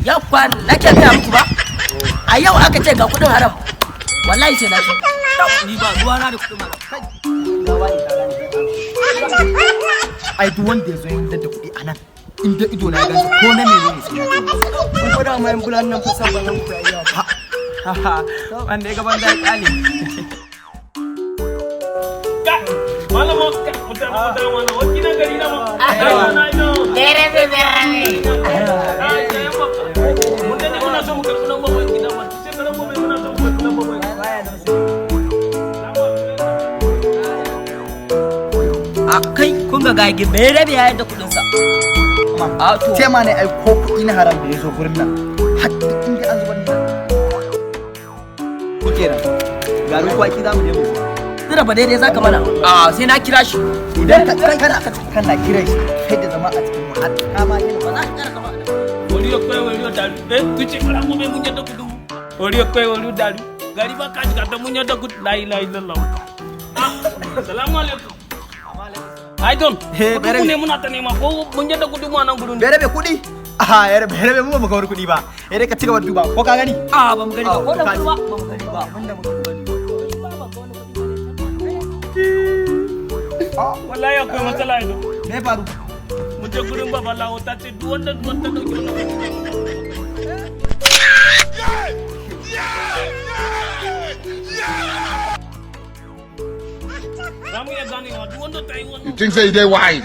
Yakwa nake gaya muku ba. A yau aka ce ga kudin haram. Wallahi sai na ci. Ni ba ruwa na da kudin haram. Ai duk wanda ya zo yin da kuɗi a nan inda ido na gansa ko na menene sai na ci. Kun fada mai bulan nan fa sabon nan ku yayi. Wanda ya gaban da kali. Malama mutan wannan wakilin gari na ma. Dere bebe. Mutan ne muna so mu karɓi nan babai gidan ma. Sai karan babai muna so mu karɓi nan babai. A kai kun ga gagi bai rabe yayin da kudin sa. A to. Ce ma ne ai ko kuɗi na haram da ya zo gurin nan. Har duk inda an zubar da. Kuke nan. Garin kwaki za mu je mu. Zira ba daidai zaka mana. A sai na kira shi. Idan kana kiran shi kai da zama a cikin mu har kama yana Ba za ka kara kama. Waliyo kai waliyo dalu. Tuce karan babai mun yadda kudu. Waliyo kai waliyo dalu. Gari ba ka jiga ta mun yadda kudu. La ilaha illallah. Assalamu alaikum. Ai don. bere ne muna ta nema ko mun yadda kudu mu nan gurun. bere kuɗi bere mu ba mu ga wani kuɗi ba dai ka cigaba da duba ko ka gani A ba mu gani ba ko da kuma ba mu gani ba. abinda muka gani Wallahi akwai matsala ido. me faru Mun je gurin babalawo ta ce duk wanda wanda dauke wannan. Zamu iya ganewa duk wanda ta yi wannan. You think say they wise?